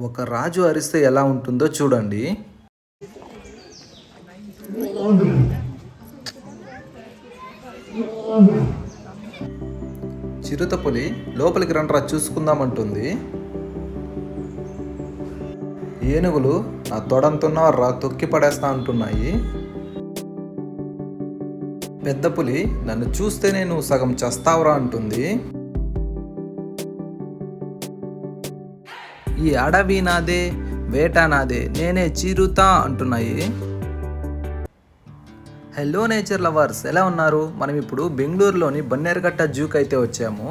ఒక రాజు అరిస్తే ఎలా ఉంటుందో చూడండి. చిరుతపులి లోపలికి రండ్రా చూసుకుందామంటుంది. ఏనుగులు నా తొడంతున్నవర్రా తొక్కి పడేస్తా అంటున్నాయి. పెద్ద పులి నన్ను చూస్తేనే నువ్వు సగం చస్తావురా అంటుంది. ఈ అడవి నాదే, వేట నాదే, నేనే చిరుతా అంటున్నాయి. హలో నేచర్ లవర్స్, ఎలా ఉన్నారు? మనం ఇప్పుడు బెంగళూరులోని బన్నేరుఘట్ట జూకి అయితే వచ్చాము.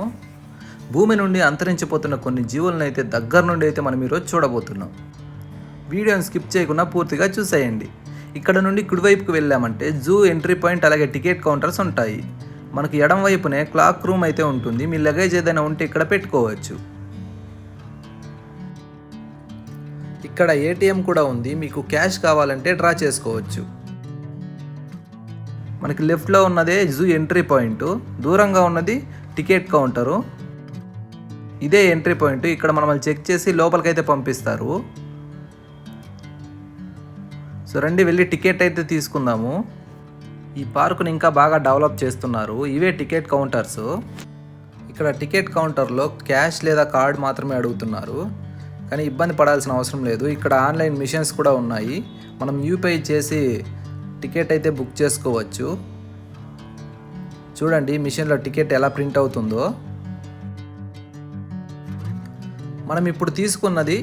భూమి నుండి అంతరించిపోతున్న కొన్ని జీవులను అయితే దగ్గర నుండి అయితే మనం ఈరోజు చూడబోతున్నాం. వీడియోని స్కిప్ చేయకుండా పూర్తిగా చూసేయండి. ఇక్కడ నుండి కుడివైపుకి వెళ్ళామంటే జూ ఎంట్రీ పాయింట్ అలాగే టికెట్ కౌంటర్స్ ఉంటాయి. మనకు ఎడం వైపునే క్లాక్ రూమ్ అయితే ఉంటుంది. మీ లగేజ్ ఏదైనా ఉంటే ఇక్కడ పెట్టుకోవచ్చు. ఇక్కడ ఏటీఎం కూడా ఉంది. మీకు క్యాష్ కావాలంటే డ్రా చేసుకోవచ్చు. మనకి లెఫ్ట్లో ఉన్నదే జూ ఎంట్రీ పాయింట్, దూరంగా ఉన్నది టికెట్ కౌంటరు. ఇదే ఎంట్రీ పాయింట్. ఇక్కడ మనల్ని చెక్ చేసి లోపలికైతే పంపిస్తారు. సో రండి వెళ్ళి టికెట్ అయితే తీసుకుందాము. ఈ పార్కుని ఇంకా బాగా డెవలప్ చేస్తున్నారు. ఇవే టికెట్ కౌంటర్స్. ఇక్కడ టికెట్ కౌంటర్లో క్యాష్ లేదా కార్డ్ మాత్రమే అడుగుతున్నారు, కానీ ఇబ్బంది పడాల్సిన అవసరం లేదు. ఇక్కడ ఆన్లైన్ మిషన్స్ కూడా ఉన్నాయి. మనం యూపీఐ చేసి టికెట్ అయితే బుక్ చేసుకోవచ్చు. చూడండి మిషన్లో టికెట్ ఎలా ప్రింట్ అవుతుందో. మనం ఇప్పుడు తీసుకున్నది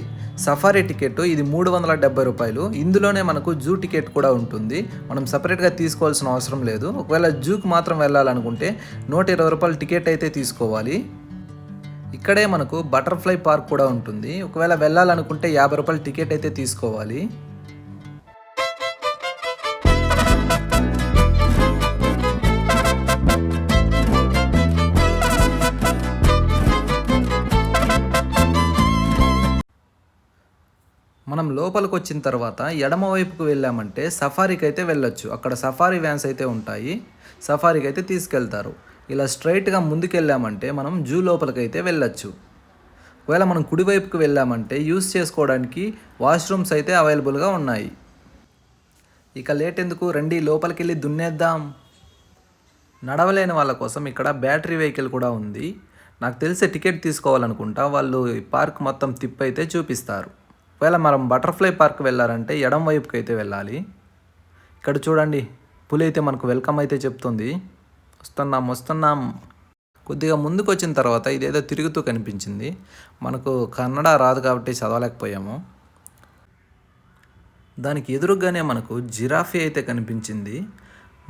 సఫారీ టికెట్. ఇది 370 రూపాయలు. ఇందులోనే మనకు జూ టికెట్ కూడా ఉంటుంది. మనం సపరేట్గా తీసుకోవాల్సిన అవసరం లేదు. ఒకవేళ జూకి మాత్రం వెళ్ళాలనుకుంటే 120 రూపాయల టికెట్ అయితే తీసుకోవాలి. ఇక్కడే మనకు బటర్ఫ్లై పార్క్ కూడా ఉంటుంది. ఒకవేళ వెళ్ళాలనుకుంటే 50 రూపాయల టికెట్ అయితే తీసుకోవాలి. మనం లోపలికి వచ్చిన తర్వాత ఎడమ వైపుకు వెళ్ళామంటే సఫారీకి అయితే వెళ్ళొచ్చు. అక్కడ సఫారీ వ్యాన్స్ అయితే ఉంటాయి. సఫారీకి అయితే తీసుకెళ్తారు. ఇలా స్ట్రైట్గా ముందుకెళ్ళామంటే మనం జూ లోపలికి అయితే వెళ్ళొచ్చు. ఒకవేళ మనం కుడివైపుకి వెళ్ళామంటే యూస్ చేసుకోవడానికి వాష్రూమ్స్ అయితే అవైలబుల్గా ఉన్నాయి. ఇక లేట్ ఎందుకు, రండి లోపలికి వెళ్ళి దున్నేద్దాం. నడవలేని వాళ్ళ కోసం ఇక్కడ బ్యాటరీ వెహికల్ కూడా ఉంది. నాకు తెలిసే టికెట్ తీసుకోవాలనుకుంటా. వాళ్ళు ఈ పార్క్ మొత్తం తిప్పి అయితే చూపిస్తారు. ఒకవేళ మనం బటర్ఫ్లై పార్క్ వెళ్ళారంటే ఎడం వైపుకి అయితే వెళ్ళాలి. ఇక్కడ చూడండి పులి అయితే మనకు వెల్కమ్ అయితే చెప్తుంది. వస్తున్నాం. కొద్దిగా ముందుకు వచ్చిన తర్వాత ఇదేదో తిరుగుతూ కనిపించింది. మనకు కన్నడ రాదు కాబట్టి చదవలేకపోయాము. దానికి ఎదురుగానే మనకు జిరాఫీ అయితే కనిపించింది.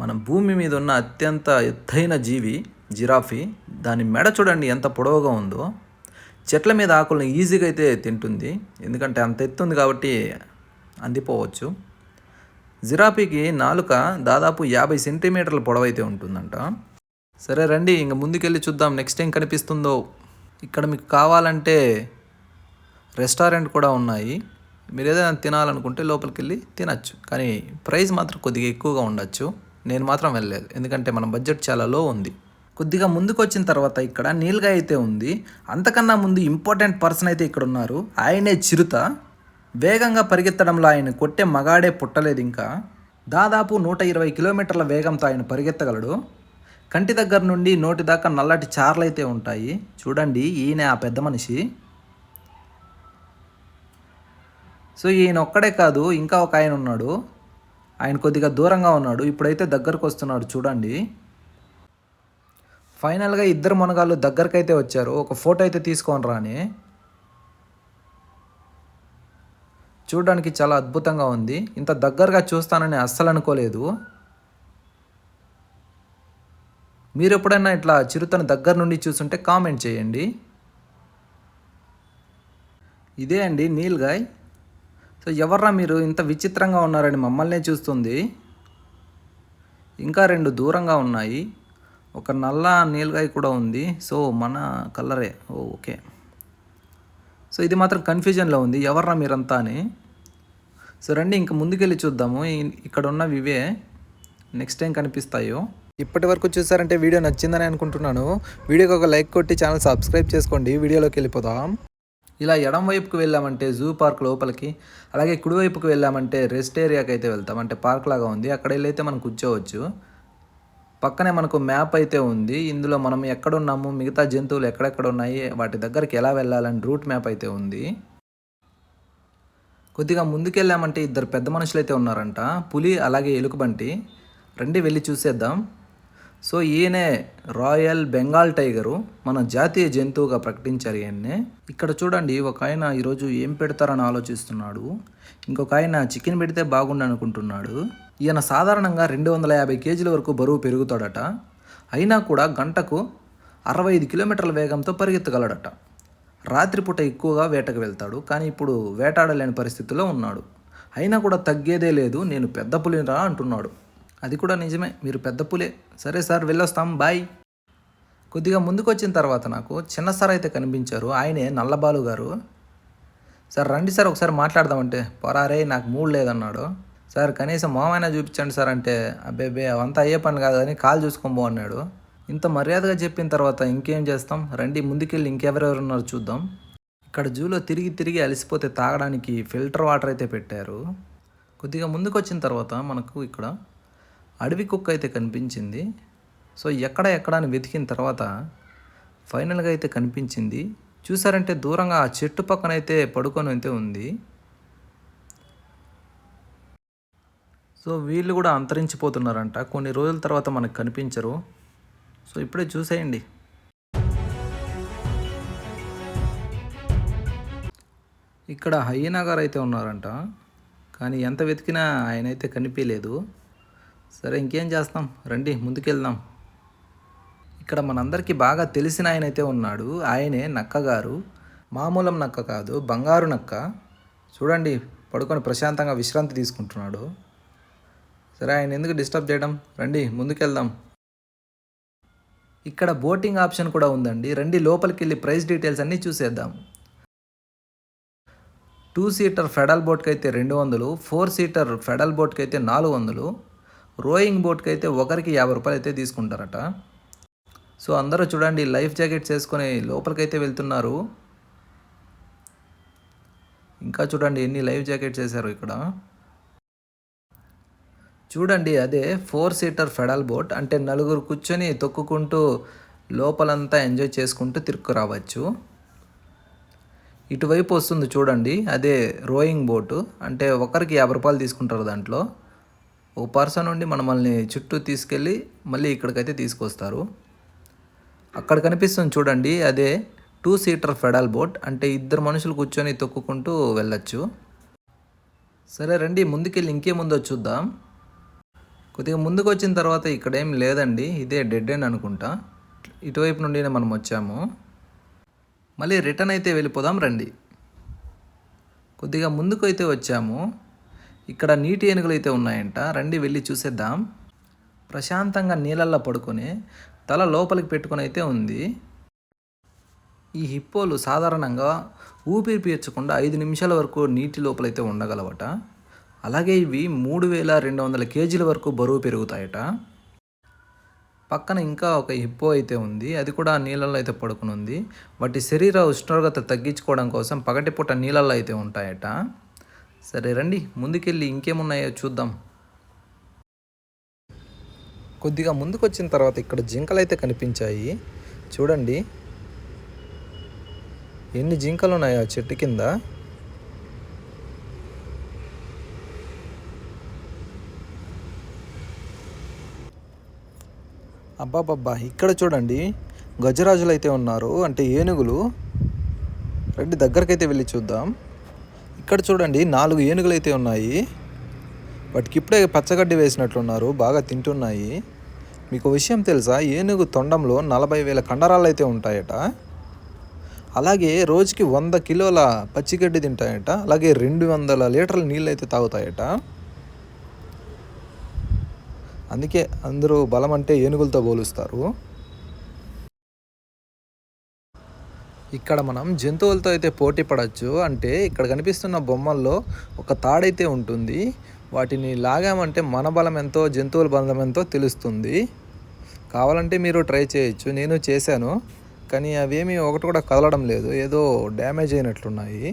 మన భూమి మీద ఉన్న అత్యంత ఎత్తైన జీవి జిరాఫీ. దాని మెడ చూడండి ఎంత పొడవుగా ఉందో. చెట్ల మీద ఆకులను ఈజీగా అయితే తింటుంది, ఎందుకంటే అంత ఎత్తుంది కాబట్టి అందిపోవచ్చు. జిరాఫీకి నాలుక దాదాపు 50 సెంటీమీటర్ల పొడవైతే ఉంటుందంట. సరే రండి ఇంక ముందుకెళ్ళి చూద్దాం నెక్స్ట్ ఏం కనిపిస్తుందో. ఇక్కడ మీకు కావాలంటే రెస్టారెంట్ కూడా ఉన్నాయి. మీరు ఏదైనా తినాలనుకుంటే లోపలికి వెళ్ళి తినచ్చు, కానీ ప్రైస్ మాత్రం కొద్దిగా ఎక్కువగా ఉండొచ్చు. నేను మాత్రం వెళ్ళలేదు, ఎందుకంటే మన బడ్జెట్ చాలా లో ఉంది. కొద్దిగా ముందుకు వచ్చిన తర్వాత ఇక్కడ నీల్గా అయితే ఉంది. అంతకన్నా ముందు ఇంపార్టెంట్ పర్సన్ అయితే ఇక్కడ ఉన్నారు. ఆయనే చిరుత. వేగంగా పరిగెత్తడంలో ఆయన కొట్టే మగాడే పుట్టలేదు. ఇంకా దాదాపు 120 కిలోమీటర్ల వేగంతో ఆయన పరిగెత్తగలడు. కంటి దగ్గర నుండి నోటి దాకా నల్లటి చార్లు అయితే ఉంటాయి. చూడండి ఈయన ఆ పెద్ద మనిషి. సో ఈయన ఒక్కడే కాదు, ఇంకా ఒక ఆయన ఉన్నాడు. ఆయన కొద్దిగా దూరంగా ఉన్నాడు, ఇప్పుడైతే దగ్గరకు వస్తున్నాడు. చూడండి ఫైనల్గా ఇద్దరు మునగాళ్ళు దగ్గరకైతే వచ్చారు. ఒక ఫోటో అయితే తీసుకొని రాని. చూడడానికి చాలా అద్భుతంగా ఉంది. ఇంత దగ్గరగా చూస్తానని అస్సలు అనుకోలేదు. మీరు ఎప్పుడైనా ఇట్లా చిరుతను దగ్గర నుండి చూస్తుంటే కామెంట్ చేయండి. ఇదే అండి నీల్గాయ్. సో ఎవర్రా మీరు ఇంత విచిత్రంగా ఉన్నారని మమ్మల్నే చూస్తుంది. ఇంకా 2 దూరంగా ఉన్నాయి. ఒక నల్ల నీల్గాయ్ కూడా ఉంది. సో మన కలరే. ఓకే. సో ఇది మాత్రం కన్ఫ్యూజన్లో ఉంది, ఎవర్రా మీరంతా అని. సో రండి ఇంక ముందుకెళ్ళి చూద్దాము. ఇక్కడ ఉన్నవి ఇవే, నెక్స్ట్ ఏం కనిపిస్తాయో. ఇప్పటి వరకు చూసారంటే వీడియో నచ్చిందని అనుకుంటున్నాను. వీడియోకి ఒక లైక్ కొట్టి ఛానల్ సబ్స్క్రైబ్ చేసుకోండి. వీడియోలోకి వెళ్ళిపోదాం. ఇలా ఎడం వైపుకి వెళ్ళామంటే జూ పార్క్ లోపలికి, అలాగే కుడివైపుకి వెళ్ళామంటే రెస్ట్ ఏరియాకి అయితే వెళ్తాం. అంటే పార్క్ లాగా ఉంది, అక్కడ వెళ్ళైతే మనం కూర్చోవచ్చు. పక్కనే మనకు మ్యాప్ అయితే ఉంది. ఇందులో మనం ఎక్కడున్నాము, మిగతా జంతువులు ఎక్కడెక్కడ ఉన్నాయి, వాటి దగ్గరికి ఎలా వెళ్ళాలని రూట్ మ్యాప్ అయితే ఉంది. కొద్దిగా ముందుకెళ్ళామంటే ఇద్దరు పెద్ద మనుషులు అయితే ఉన్నారంట, పులి అలాగే ఎలుకబంటి. రండి వెళ్ళి చూసేద్దాం. సో ఈయనే రాయల్ బెంగాల్ టైగరు, మన జాతీయ జంతువుగా ప్రకటించారు ఈయన్నే. ఇక్కడ చూడండి, ఒక ఆయన ఈరోజు ఏం పెడతారని ఆలోచిస్తున్నాడు, ఇంకొక ఆయన చికెన్ పెడితే బాగుండు అనుకుంటున్నాడు. ఈయన సాధారణంగా 250 కేజీల వరకు బరువు పెరుగుతాడట. అయినా కూడా గంటకు 65 కిలోమీటర్ల వేగంతో పరిగెత్తగలడట. రాత్రిపూట ఎక్కువగా వేటకు వెళ్తాడు, కానీ ఇప్పుడు వేటాడలేని పరిస్థితిలో ఉన్నాడు. అయినా కూడా తగ్గేదే లేదు, నేను పెద్ద పులిరా అంటున్నాడు. అది కూడా నిజమే, మీరు పెద్ద పులే. సరే సార్ వెళ్ళొస్తాం, బాయ్. కొద్దిగా ముందుకు వచ్చిన తర్వాత నాకు చిన్న సార్ అయితే కనిపించారు, ఆయనే నల్లబాలు గారు. సార్ రండి సార్ ఒకసారి మాట్లాడదామంటే, పొరారే నాకు మూడ్ లేదన్నాడు. సార్ కనీసం మామైనా చూపించండి సార్ అంటే, అబ్బేబే అవంతా అయ్యే పని కాదు అని కాల్ చూసుకోబో అన్నాడు. ఇంత మర్యాదగా చెప్పిన తర్వాత ఇంకేం చేస్తాం, రండి ముందుకెళ్ళి ఇంకెవరెవరు ఉన్నారో చూద్దాం. ఇక్కడ జూలో తిరిగి తిరిగి అలసిపోతే తాగడానికి ఫిల్టర్ వాటర్ అయితే పెట్టారు. కొద్దిగా ముందుకు వచ్చిన తర్వాత మనకు ఇక్కడ అడవి కుక్క అయితే కనిపించింది. సో ఎక్కడ అని వెతికిన తర్వాత ఫైనల్గా అయితే కనిపించింది. చూసారంటే దూరంగా ఆ చెట్టు పక్కన అయితే పడుకొని అయితే ఉంది. సో వీళ్ళు కూడా అంతరించిపోతున్నారంట, కొన్ని రోజుల తర్వాత మనకు కనిపించరు. సో ఇప్పుడే చూసేయండి. ఇక్కడ హయ్యనా గారు అయితే ఉన్నారంట, కానీ ఎంత వెతికినా ఆయన అయితే కనిపించలేదు. సరే ఇంకేం చేస్తాం, రండి ముందుకెళ్దాం. ఇక్కడ మనందరికీ బాగా తెలిసిన ఆయన అయితే ఉన్నాడు, ఆయనే నక్క గారు. మామూలం నక్క కాదు, బంగారు నక్క. చూడండి పడుకొని ప్రశాంతంగా విశ్రాంతి తీసుకుంటున్నాడు. సరే ఆయన ఎందుకు డిస్టర్బ్ చేయడం, రండి ముందుకెళ్దాం. ఇక్కడ బోటింగ్ ఆప్షన్ కూడా ఉందండి, రండి లోపలికి వెళ్ళి ప్రైస్ డీటెయిల్స్ అన్నీ చూసేద్దాం. 2 సీటర్ ఫెడల్ బోట్కి అయితే 200, 4 సీటర్ ఫెడల్ బోట్కి అయితే 400, రోయింగ్ బోట్కి అయితే ఒకరికి 50 రూపాయలు అయితే తీసుకుంటారట. సో అందరూ చూడండి లైఫ్ జాకెట్స్ వేసుకొని లోపలికైతే వెళ్తున్నారు. ఇంకా చూడండి ఎన్ని లైఫ్ జాకెట్స్ వేశారు ఇక్కడ. చూడండి అదే 4 సీటర్ ఫెడల్ బోట్, అంటే నలుగురు కూర్చొని తొక్కుకుంటూ లోపలంతా ఎంజాయ్ చేసుకుంటూ తిరుక్కు రావచ్చు. ఇటువైపు వస్తుంది చూడండి, అదే రోయింగ్ బోటు, అంటే ఒకరికి 50 రూపాయలు తీసుకుంటారు. దాంట్లో ఒక పర్సన్ నుండి మనల్ని చుట్టూ తీసుకెళ్ళి మళ్ళీ ఇక్కడికైతే తీసుకొస్తారు. అక్కడ కనిపిస్తుంది చూడండి, అదే 2 సీటర్ ఫెడల్ బోట్, అంటే ఇద్దరు మనుషులు కూర్చొని తొక్కుకుంటూ వెళ్ళచ్చు. సరే రండి ముందుకెళ్ళి ఇంకేముందో చూద్దాం. కొద్దిగా ముందుకు వచ్చిన తర్వాత ఇక్కడ ఏం లేదండి, ఇదే డెడ్ ఎండ్ అనుకుంటా. ఇటువైపు నుండినే మనం వచ్చాము, మళ్ళీ రిటర్న్ అయితే వెళ్ళిపోదాం రండి. కొద్దిగా ముందుకు అయితే వచ్చాము, ఇక్కడ నీటి ఏనుగులు అయితే ఉన్నాయంట, రండి వెళ్ళి చూసేద్దాం. ప్రశాంతంగా నీళ్ళల్లో పడుకొని తల లోపలికి పెట్టుకొని అయితే ఉంది. ఈ హిప్పోలు సాధారణంగా ఊపిరి పీల్చకుండా 5 నిమిషాల వరకు నీటి లోపలైతే ఉండగలవట. అలాగే ఇవి 3200 కేజీల వరకు బరువు పెరుగుతాయట. పక్కన ఇంకా ఒక హిప్పో అయితే ఉంది, అది కూడా నీళ్ళల్లో అయితే పడుకుని ఉంది. వాటి శరీర ఉష్ణోగ్రత తగ్గించుకోవడం కోసం పగటిపూట నీళ్ళల్లో అయితే ఉంటాయట. సరే రండి ముందుకెళ్ళి ఇంకేమున్నాయో చూద్దాం. కొద్దిగా ముందుకు వచ్చిన తర్వాత ఇక్కడ జింకలు అయితే కనిపించాయి. చూడండి ఎన్ని జింకలు ఉన్నాయో చెట్టు కింద. అబ్బాబ్బా ఇక్కడ చూడండి గజరాజులు అయితే ఉన్నారు, అంటే ఏనుగులు. రండి దగ్గరకైతే వెళ్ళి చూద్దాం. ఇక్కడ చూడండి 4 ఏనుగులు అయితే ఉన్నాయి, వాటికి ఇప్పుడే పచ్చగడ్డి వేసినట్లున్నారు, బాగా తింటున్నాయి. మీకు విషయం తెలుసా, ఏనుగు తొండంలో 40,000 కండరాలు అయితే ఉంటాయట. అలాగే రోజుకి 100 కిలోల పచ్చిగడ్డి తింటాయట. అలాగే 200 లీటర్ల నీళ్ళు అయితే తాగుతాయట. అందుకే అందరూ బలం అంటే ఏనుగులతో పోలుస్తారు. ఇక్కడ మనం జంతువులతో అయితే పోటీ పడవచ్చు. అంటే ఇక్కడ కనిపిస్తున్న బొమ్మల్లో ఒక తాడైతే ఉంటుంది, వాటిని లాగామంటే మన బలం ఎంతో జంతువుల బలం ఎంతో తెలుస్తుంది. కావాలంటే మీరు ట్రై చేయొచ్చు, నేను చేశాను. కానీ అవేమీ ఒకటి కూడా కదలడం లేదు, ఏదో డ్యామేజ్ అయినట్లున్నాయి.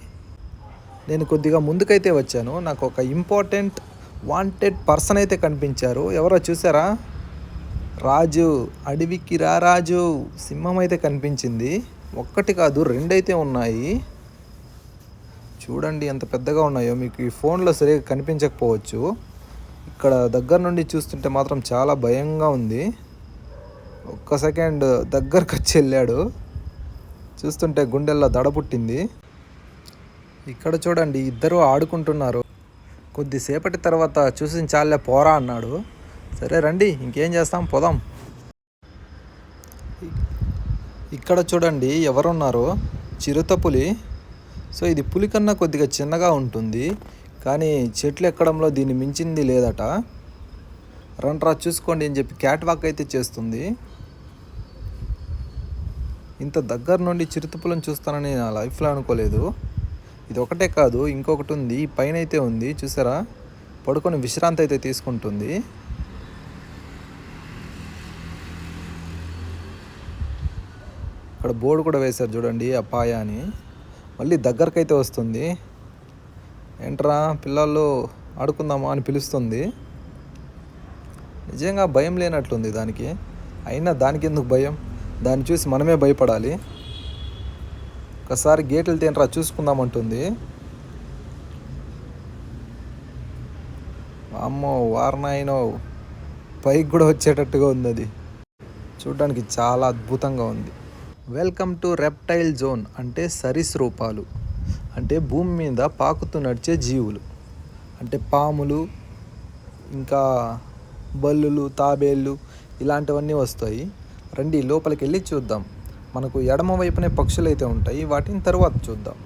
నేను కొద్దిగా ముందుకైతే వచ్చాను. నాకు ఒక ఇంపార్టెంట్ వాంటెడ్ పర్సన్ అయితే కనిపించారు. ఎవరో చూసారా? రాజు, అడవికి రా రాజు సింహం అయితే కనిపించింది. ఒక్కటి కాదు, రెండైతే ఉన్నాయి. చూడండి ఎంత పెద్దగా ఉన్నాయో. మీకు ఈ ఫోన్లో సరిగా కనిపించకపోవచ్చు, ఇక్కడ దగ్గర నుండి చూస్తుంటే మాత్రం చాలా భయంగా ఉంది. ఒక్క సెకండ్ దగ్గరకు వచ్చి వెళ్ళాడు, చూస్తుంటే గుండెల్లో దడ పుట్టింది. ఇక్కడ చూడండి, ఇద్దరు ఆడుకుంటున్నారు. కొద్దిసేపటి తర్వాత చూసి చాలే పోరా అన్నాడు. సరే రండి, ఇంకేం చేస్తాం, పోదాం. ఇక్కడ చూడండి ఎవరున్నారో, చిరుతపులి. సో ఇది పులి కన్నా కొద్దిగా చిన్నగా ఉంటుంది, కానీ చెట్లు ఎక్కడంలో దీన్ని మించింది లేదట. రండ్రా చూసుకోండి అని చెప్పి క్యాట్ వాక్ అయితే చేస్తుంది. ఇంత దగ్గర నుండి చిరుతపులను చూస్తానని నా లైఫ్లో అనుకోలేదు. ఇది ఒకటే కాదు, ఇంకొకటి ఉంది, పైన అయితే ఉంది చూసారా, పడుకొని విశ్రాంతి అయితే తీసుకుంటుంది. ఇక్కడ బోర్డు కూడా వేశారు చూడండి, అపాయ అని. మళ్ళీ దగ్గరకైతే వస్తుంది. ఏంట్రా పిల్లలు ఆడుకుందామా అని పిలుస్తుంది. నిజంగా భయం లేనట్లుంది దానికి. అయినా దానికి ఎందుకు భయం, దాన్ని చూసి మనమే భయపడాలి. ఒకసారి గేట్లు తేనరా చూసుకుందామంటుంది. అమ్మో వారనాయనో, పైకి కూడా వచ్చేటట్టుగా ఉంది అది. చూడడానికి చాలా అద్భుతంగా ఉంది. వెల్కమ్ టు రెప్టైల్ జోన్, అంటే సరీసృపాలు, అంటే భూమి మీద పాకుతూ నడిచే జీవులు, అంటే పాములు, ఇంకా బల్లులు, తాబేళ్ళు ఇలాంటివన్నీ వస్తాయి. రండి లోపలికి వెళ్ళి చూద్దాం. మనకు ఎడమ వైపునే పక్షులు అయితే ఉంటాయి, వాటిని తర్వాత చూద్దాం.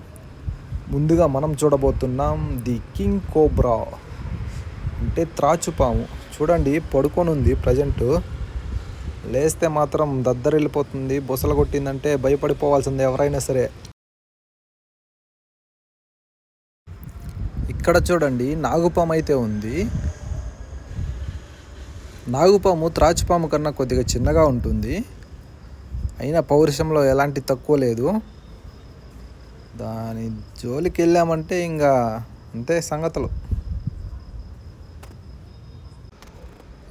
ముందుగా మనం చూడబోతున్నాం ది కింగ్ కోబ్రా, అంటే త్రాచుపాము. చూడండి పడుకొని ఉంది ప్రజెంటు. లేస్తే మాత్రం దద్దరిల్లిపోతుంది, బుసలు కొట్టిందంటే భయపడిపోవాల్సిందే ఎవరైనా సరే. ఇక్కడ చూడండి నాగుపాము అయితే ఉంది. నాగుపాము త్రాచుపాము కన్నా కొద్దిగా చిన్నగా ఉంటుంది, అయినా పౌరుషంలో ఎలాంటి తక్కువ లేదు. దాని జోలికి వెళ్ళామంటే ఇంకా అంతే సంగతులు.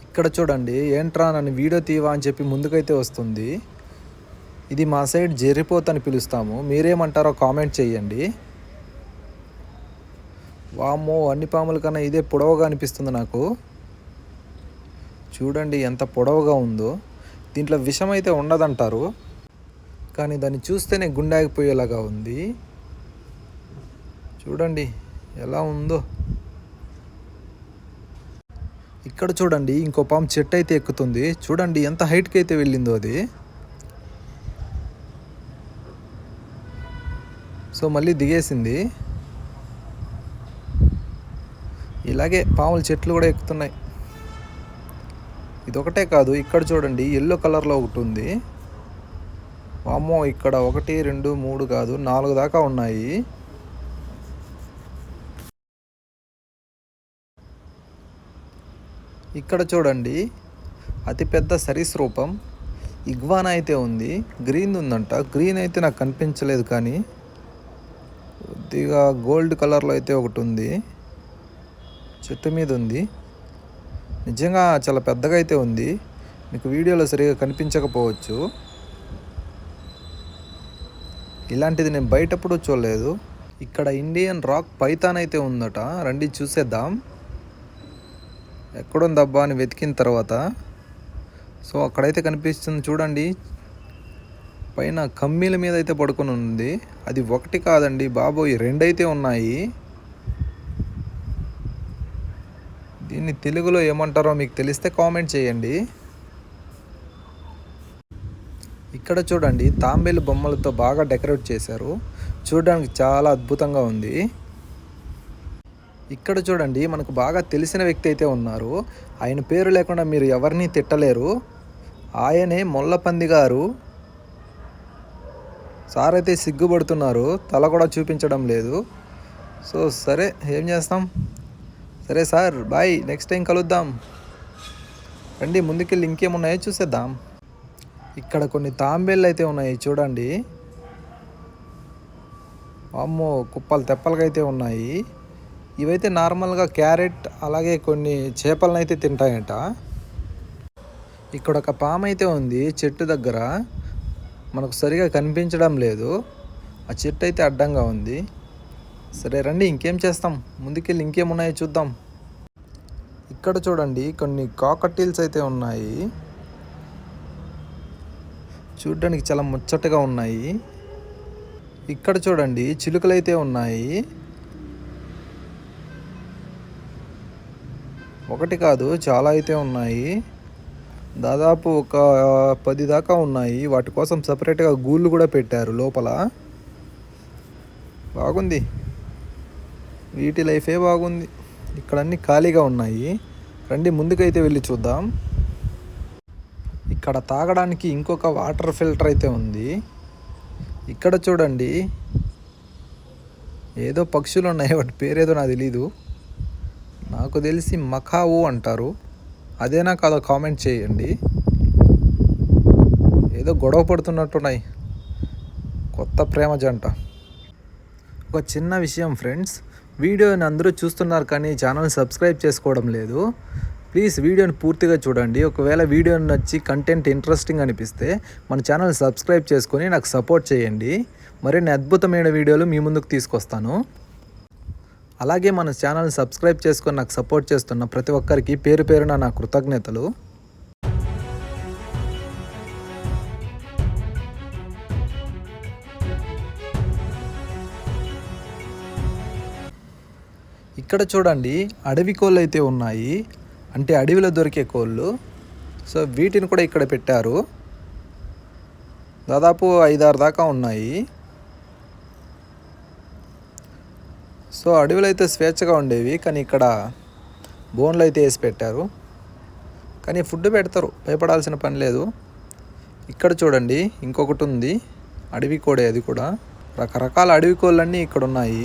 ఇక్కడ చూడండి, ఏంట్రా నన్ను వీడియో తీవా అని చెప్పి ముందుకైతే వస్తుంది. ఇది మా సైడ్ జెర్రిపోత్ అని పిలుస్తాము, మీరేమంటారో కామెంట్ చేయండి. వామ్మో, అన్ని పాముల కన్నా ఇదే పొడవుగా అనిపిస్తుంది నాకు. చూడండి ఎంత పొడవుగా ఉందో. దీంట్లో విషం అయితే ఉండదంటారు, కానీ దాన్ని చూస్తేనే గుండె ఆగిపోయేలాగా ఉంది. చూడండి ఎలా ఉందో. ఇక్కడ చూడండి ఇంకో పాము చెట్టు అయితే ఎక్కుతుంది. చూడండి ఎంత హైట్కి అయితే వెళ్ళిందో అది. సో మళ్ళీ దిగేసింది. ఇలాగే పాములు చెట్లు కూడా ఎక్కుతున్నాయి. ఇదొకటే కాదు, ఇక్కడ చూడండి ఎల్లో కలర్లో ఒకటి ఉంది. వామ్మో, ఇక్కడ 1 2 3 కాదు 4 దాకా ఉన్నాయి. ఇక్కడ చూడండి అతిపెద్ద సరీసృపం ఇగ్వానా అయితే ఉంది. గ్రీన్ ఉందంట, గ్రీన్ అయితే నాకు కనిపించలేదు, కానీ కొద్దిగా గోల్డ్ కలర్లో అయితే ఒకటి ఉంది, చెట్టు మీద ఉంది. నిజంగా చాలా పెద్దగా అయితే ఉంది, మీకు వీడియోలో సరిగా కనిపించకపోవచ్చు. ఇలాంటిది నేను బయటప్పుడు చూడలేదు. ఇక్కడ ఇండియన్ రాక్ పైథాన్ అయితే ఉందట, రండి చూసేద్దాం. ఎక్కడుందబ్బా అని వెతికిన తర్వాత సో అక్కడైతే కనిపిస్తుంది చూడండి. పైన కమ్మీల మీద అయితే పడుకొని ఉంది. అది ఒకటి కాదండి బాబోయ్, 2 అయితే ఉన్నాయి. దీన్ని తెలుగులో ఏమంటారో మీకు తెలిస్తే కామెంట్ చేయండి. ఇక్కడ చూడండి తాంబేలు బొమ్మలతో బాగా డెకరేట్ చేశారు, చూడడానికి చాలా అద్భుతంగా ఉంది. ఇక్కడ చూడండి మనకు బాగా తెలిసిన వ్యక్తి అయితే ఉన్నారు. ఆయన పేరు లేకుండా మీరు ఎవరిని తిట్టలేరు. ఆయనే మొల్లపంది గారు. సార్ అయితే సిగ్గుపడుతున్నారు, తల కూడా చూపించడం లేదు. సో సరే ఏం చేస్తాం. సరే సార్ బాయ్, నెక్స్ట్ టైం కలుద్దాం. రండి ముందుకెళ్ళి ఇంకేమున్నాయో చూసేద్దాం. ఇక్కడ కొన్ని తాంబేళ్ళు అయితే ఉన్నాయి చూడండి. అమ్మో, కుప్పలు తెప్పలుగా అయితే ఉన్నాయి. ఇవైతే నార్మల్గా క్యారెట్ అలాగే కొన్ని చేపలను అయితే తింటాయంట. ఇక్కడ ఒక పాము అయితే ఉంది చెట్టు దగ్గర, మనకు సరిగా కనిపించడం లేదు. ఆ చెట్టు అయితే అడ్డంగా ఉంది. సరే రండి, ఇంకేం చేస్తాం, ముందుకెళ్ళి ఇంకేమున్నాయో చూద్దాం. ఇక్కడ చూడండి కొన్ని కాకటీల్స్ అయితే ఉన్నాయి. చూడ్డానికి చాలా ముచ్చటగా ఉన్నాయి. ఇక్కడ చూడండి చిలుకలు అయితే ఉన్నాయి. ఒకటి కాదు, చాలా అయితే ఉన్నాయి. దాదాపు ఒక 10 దాకా ఉన్నాయి. వాటి కోసం సపరేట్గా గూళ్ళు కూడా పెట్టారు లోపల. బాగుంది, వీటి లైఫే బాగుంది. ఇక్కడ అన్నీ ఖాళీగా ఉన్నాయి. రండి ముందుకైతే వెళ్ళి చూద్దాం. ఇక్కడ తాగడానికి ఇంకొక వాటర్ ఫిల్టర్ అయితే ఉంది. ఇక్కడ చూడండి ఏదో పక్షులు ఉన్నాయి, వాటి పేరేదో నాకు తెలీదు. నాకు తెలిసి మకావు అంటారు. అదేనా కాదో కామెంట్ చేయండి. ఏదో గొడవ పడుతున్నట్టున్నాయి కొత్త ప్రేమ జంట. ఒక చిన్న విషయం ఫ్రెండ్స్, వీడియోని అందరూ చూస్తున్నారు కానీ ఛానల్ సబ్స్క్రైబ్ చేసుకోవడం లేదు. ప్లీజ్ వీడియోని పూర్తిగా చూడండి. ఒకవేళ వీడియో నచ్చి కంటెంట్ ఇంట్రెస్టింగ్ అనిపిస్తే మన ఛానల్ సబ్స్క్రైబ్ చేసుకొని నాకు సపోర్ట్ చేయండి. మరిన్ని అద్భుతమైన వీడియోలు మీ ముందుకు తీసుకొస్తాను. అలాగే మన ఛానల్ సబ్స్క్రైబ్ చేసుకొని నాకు సపోర్ట్ చేస్తున్న ప్రతి ఒక్కరికి పేరు పేరున నా కృతజ్ఞతలు. ఇక్కడ చూడండి అడవి కోళ్ళు అయితే ఉన్నాయి, అంటే అడవిలో దొరికే కోళ్ళు. సో వీటిని కూడా ఇక్కడ పెట్టారు. దాదాపు 5-6 దాకా ఉన్నాయి. సో అడవిలో అయితే స్వేచ్ఛగా ఉండేవి, కానీ ఇక్కడ బోన్లు అయితే వేసి పెట్టారు. కానీ ఫుడ్ పెడతారు, భయపడాల్సిన పని లేదు. ఇక్కడ చూడండి ఇంకొకటి ఉంది, అడవి కోడే. అది కూడా రకరకాల అడవి కోళ్ళన్నీ ఇక్కడ ఉన్నాయి.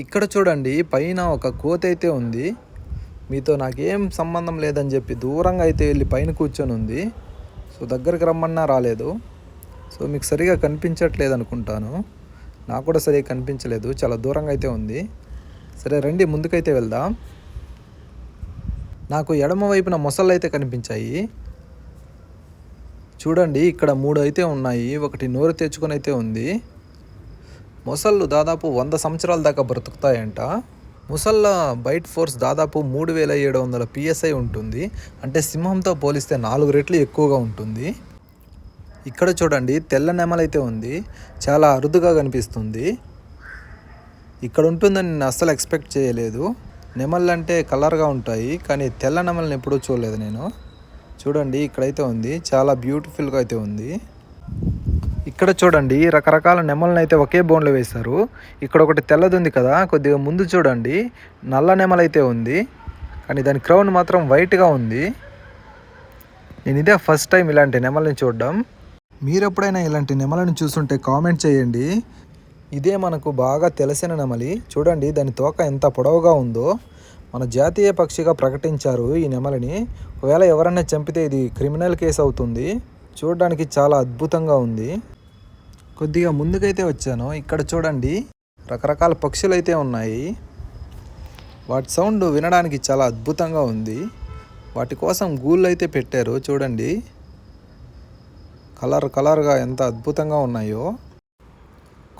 ఇక్కడ చూడండి పైన ఒక కోతి అయితే ఉంది. మీతో నాకేం సంబంధం లేదని చెప్పి దూరంగా అయితే వెళ్ళి పైన కూర్చొని ఉంది. సో దగ్గరికి రమ్మన్నా రాలేదు. సో మీకు సరిగా కనిపించట్లేదు అనుకుంటాను, నాకు కూడా సరిగా కనిపించలేదు, చాలా దూరంగా అయితే ఉంది. సరే రండి ముందుకైతే వెళ్దాం. నాకు ఎడమ వైపున మొసళ్ళు అయితే కనిపించాయి. చూడండి ఇక్కడ 3 అయితే ఉన్నాయి. ఒకటి నోరు తెచ్చుకొని అయితే ఉంది. మొసళ్ళు దాదాపు 100 సంవత్సరాల దాకా బ్రతుకుతాయంట. మొసళ్ళ బైట్ ఫోర్స్ దాదాపు 3700 PSI ఉంటుంది. అంటే సింహంతో పోలిస్తే 4 రెట్లు ఎక్కువగా ఉంటుంది. ఇక్కడ చూడండి తెల్ల నెమలైతే ఉంది, చాలా అరుదుగా కనిపిస్తుంది. ఇక్కడ ఉంటుందని నేను అస్సలు ఎక్స్పెక్ట్ చేయలేదు. నెమళ్ళు అంటే కలర్గా ఉంటాయి, కానీ తెల్ల నెమలని ఎప్పుడూ చూడలేదు నేను. చూడండి ఇక్కడైతే ఉంది, చాలా బ్యూటిఫుల్గా అయితే ఉంది. ఇక్కడ చూడండి రకరకాల నెమలను అయితే ఒకే బోన్లో వేశారు. ఇక్కడ ఒకటి తెల్లది ఉంది కదా, కొద్దిగా ముందు చూడండి నల్ల నెమలైతే ఉంది, కానీ దాని క్రౌన్ మాత్రం వైట్గా ఉంది. నేను ఇదే ఫస్ట్ టైం ఇలాంటి నెమలని చూడడం. మీరు ఎప్పుడైనా ఇలాంటి నెమలను చూస్తుంటే కామెంట్ చేయండి. ఇదే మనకు బాగా తెలిసిన నెమలి. చూడండి దాని తోక ఎంత పొడవుగా ఉందో. మన జాతీయ పక్షిగా ప్రకటించారు ఈ నెమలిని. ఒకవేళ ఎవరైనా చంపితే ఇది క్రిమినల్ కేసు అవుతుంది. చూడడానికి చాలా అద్భుతంగా ఉంది. కొద్దిగా ముందుకైతే వచ్చాను. ఇక్కడ చూడండి రకరకాల పక్షులు అయితే ఉన్నాయి. వాటి సౌండ్ వినడానికి చాలా అద్భుతంగా ఉంది. వాటి కోసం గూళ్ళు అయితే పెట్టారు. చూడండి కలర్గా ఎంత అద్భుతంగా ఉన్నాయో.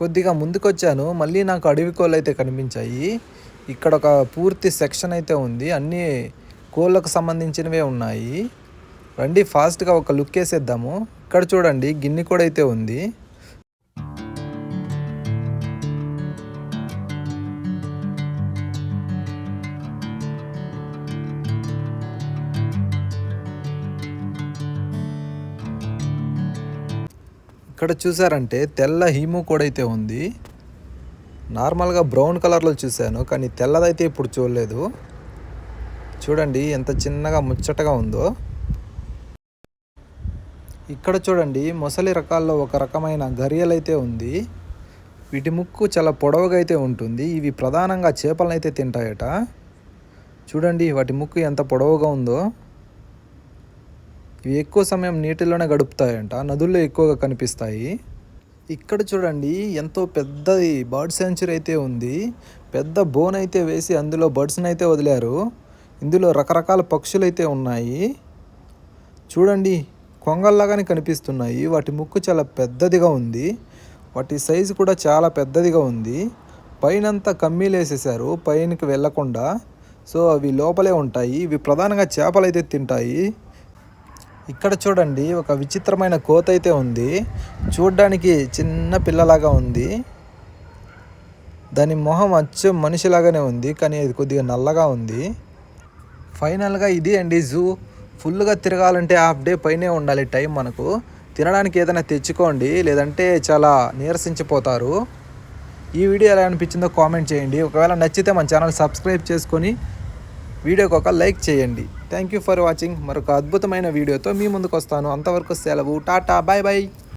కొద్దిగా ముందుకొచ్చాను, మళ్ళీ నాకు అడవి కోళ్ళు అయితే కనిపించాయి. ఇక్కడ ఒక పూర్తి సెక్షన్ అయితే ఉంది, అన్నీ కోళ్ళకు సంబంధించినవే ఉన్నాయి. రండి ఫాస్ట్గా ఒక లుక్ వేసేద్దాము. ఇక్కడ చూడండి గిన్నె కూడా అయితే ఉంది. ఇక్కడ చూసారంటే తెల్ల హీము కూడా అయితే ఉంది. నార్మల్గా బ్రౌన్ కలర్లో చూశాను, కానీ తెల్లదైతే ఇప్పుడు చూడలేదు. చూడండి ఎంత చిన్నగా ముచ్చటగా ఉందో. ఇక్కడ చూడండి మొసలి రకాల్లో ఒక రకమైన గరియలైతే ఉంది. వీటి ముక్కు చాలా పొడవుగా అయితే ఉంటుంది. ఇవి ప్రధానంగా చేపలనైతే తింటాయట. చూడండి వాటి ముక్కు ఎంత పొడవుగా ఉందో. ఇవి ఎక్కువ సమయం నీటిలోనే గడుపుతాయంట, నదుల్లో ఎక్కువగా కనిపిస్తాయి. ఇక్కడ చూడండి ఎంతో పెద్దది బర్డ్ సెంచురీ అయితే ఉంది. పెద్ద బోన్ అయితే వేసి అందులో బర్డ్స్ని అయితే వదిలారు. ఇందులో రకరకాల పక్షులు అయితే ఉన్నాయి. చూడండి కొంగల్లాగానే కనిపిస్తున్నాయి. వాటి ముక్కు చాలా పెద్దదిగా ఉంది. వాటి సైజు కూడా చాలా పెద్దదిగా ఉంది. పైనంతా కమ్మీలు వేసేసారు పైనకి వెళ్ళకుండా. సో అవి లోపలే ఉంటాయి. ఇవి ప్రధానంగా చేపలు అయితే తింటాయి. ఇక్కడ చూడండి ఒక విచిత్రమైన కోత అయితే ఉంది. చూడ్డానికి చిన్న పిల్లలాగా ఉంది. దాని మొహం అచ్చం మనిషిలాగానే ఉంది, కానీ అది కొద్దిగా నల్లగా ఉంది. ఫైనల్గా ఇది అండి జూ. ఫుల్గా తిరగాలంటే హాఫ్ డే పైనే ఉండాలి టైం మనకు. తినడానికి ఏదైనా తెచ్చుకోండి, లేదంటే చాలా నీరసించిపోతారు. ఈ వీడియో ఎలా అనిపించిందో కామెంట్ చేయండి. ఒకవేళ నచ్చితే మన ఛానల్ సబ్స్క్రైబ్ చేసుకొని వీడియోకి ఒక లైక్ చేయండి. Thank you for watching. మరొక అద్భుతమైన వీడియోతో మీ ముందుకు వస్తాను. అంతవరకు సెలవు. Tata, bye bye.